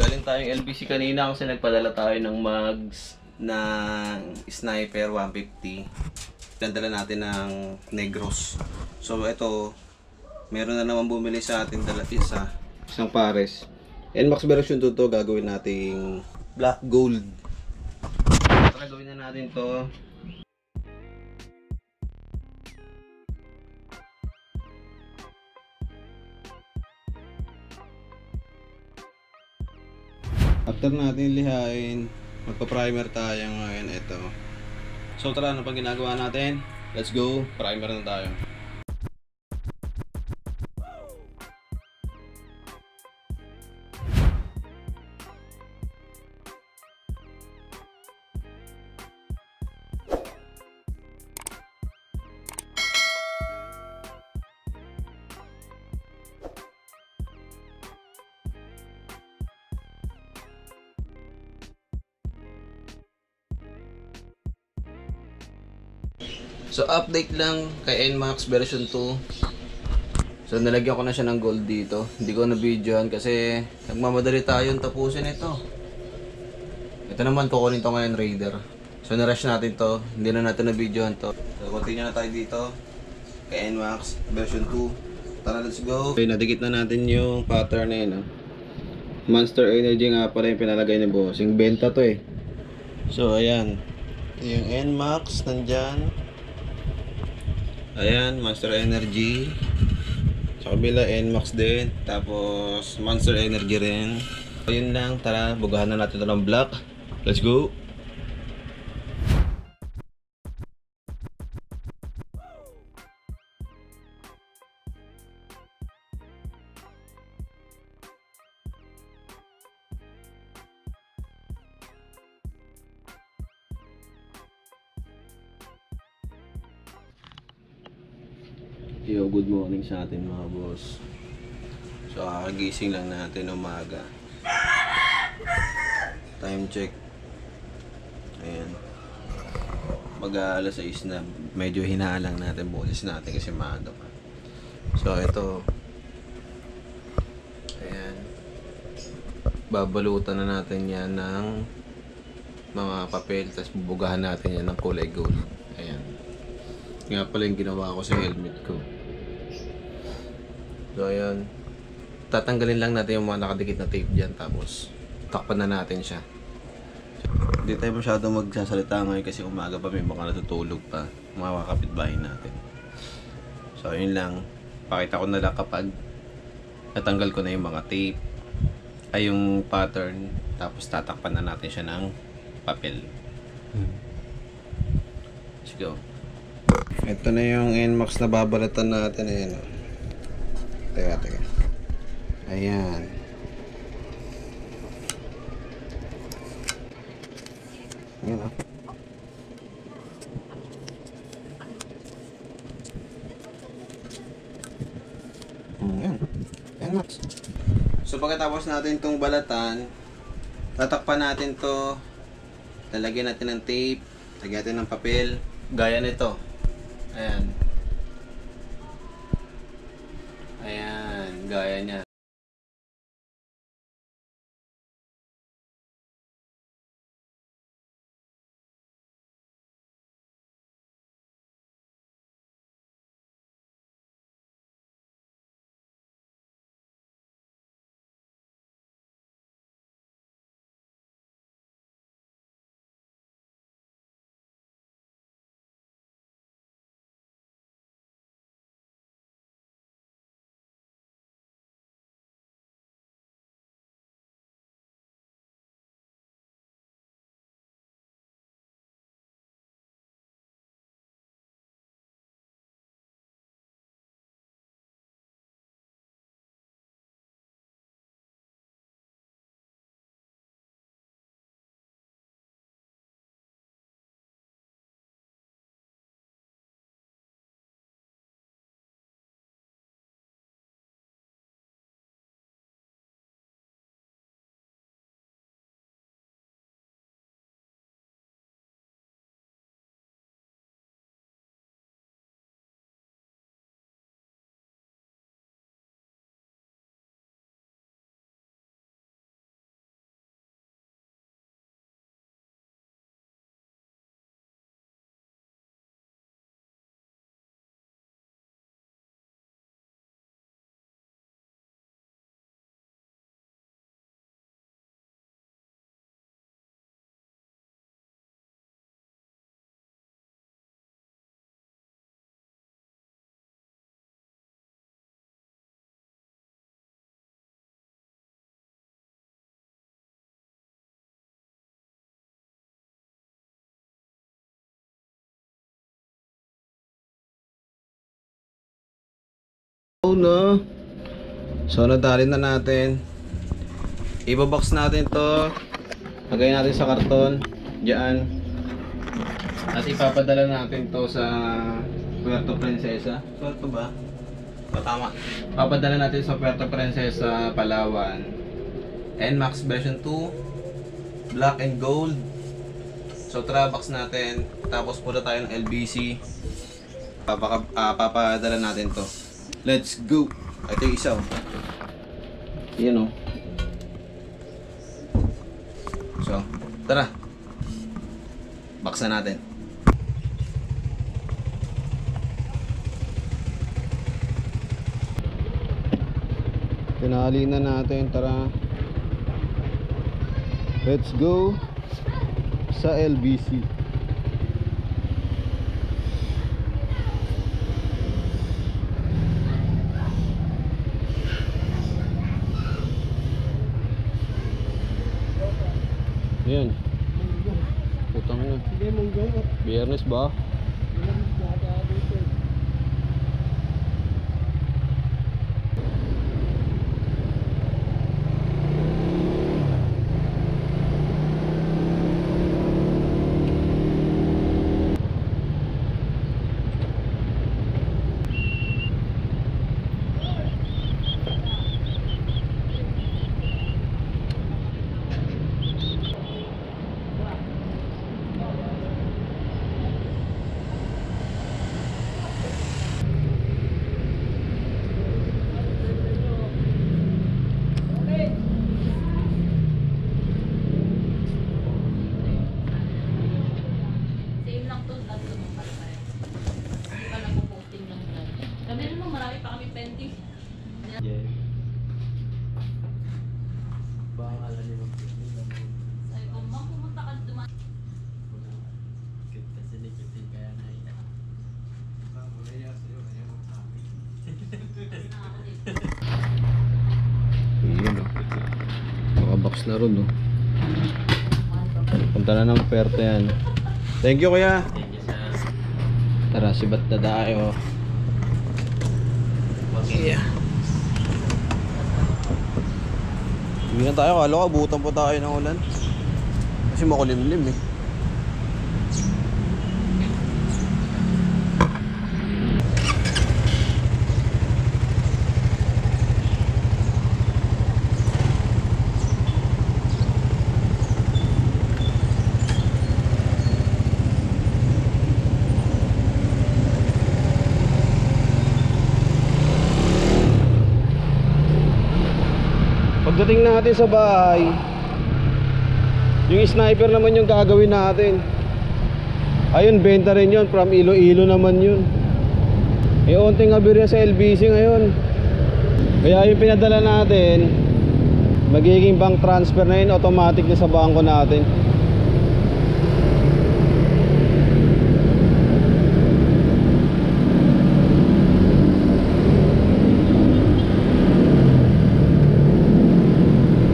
Galing tayong LBC kanina kasi nagpadala tayo ng mugs ng Sniper 150. Pinadala natin ng Negros. So ito, meron na naman bumili sa atin isang pares. NMAX version 2 to, gagawin nating black gold. Para gawin na natin to. After natin lihain, magpa-primer tayo ngayon. Ito. So tara, ano pa ginagawa natin? Let's go, primer na tayo. So update lang kay NMAX version 2. So nalagyan ko na siya ng gold dito. Hindi ko na videohan kasi nagmamadali tayong tapusin ito. Ito naman kukunin to ngayon Raider. So na-rush natin to. Hindi na natin na videohan to. So continue na tayo dito kay NMAX version 2. Tara, let's go. Okay, nadikit na natin yung pattern na yun. Monster Energy nga pala yung pinalagay ni bossing. Benta to eh. So ayan. Yung NMAX nandyan. Ayan, Monster Energy. Sa kabila, NMAX din. Tapos, Monster Energy rin. So, yun lang. Tara, bugahan na natin ito ng black. Let's go! Yo, good morning sa atin mga boss. So, kakagising lang natin umaga. Time check. Ayan. Mag-aalas 6 na. Medyo hinalang natin boses natin kasi maaga pa. So, ito. Ayan. Babalutan na natin yan ng mga papel. Tapos bubugahan natin yan ng kulay gold. Ayan. Nga pala yung ginawa ko sa helmet ko. So ayan, tatanggalin lang natin yung mga nakadikit na tape dyan, tapos takpan na natin siya. Hindi tayo masyadong magsasalita ngayon kasi umaga pa, may baka natutulog pa mga kapitbahay natin. So yun lang, pakita ko na lang kapag natanggal ko na yung mga tape ay yung pattern, tapos tatakpan na natin siya ng papel. Let's go. Ito na yung NMAX na babalatan natin. Ayan. Teka. Ayan. Ayan o. Ayan. NMAX. So pagkatapos natin itong balatan, tatakpan natin to. Lalagyan natin ng tape. Lagyan natin ng papel. Gaya nito. Ayan. Ayan, gaya niya. Oh no. So nadali na natin. Ibabox natin to. Lagay natin sa karton. Diyan. At ipapadala natin to sa Puerto Princesa. Puerto ba? O tama. Papadala natin sa Puerto Princesa, Palawan. NMAX version 2. Black and gold. So box natin. Tapos pula tayo ng LBC. Papadala natin to. Let's go! Ito yung isa. Yan o. So, tara. Box na natin. Tinali na natin. Tara. Let's go sa LBC. Yan. Putang na. Biyernes ba? Nakabox na ron, no? Punta na ng Puerto yan. Thank you, kuya. Tara, sibat na tayo. Okay. Hindi na tayo, kala ko abutan po tayo ng ulan. Kasi makulimlim eh. Pagdating natin sa bahay, yung sniper naman yung gagawin natin. Ayun, benta rin yun. From Iloilo naman yun. E onting aberya sa LBC ngayon. Kaya yung pinadala natin, magiging bank transfer na yun, automatic na sa bangko natin.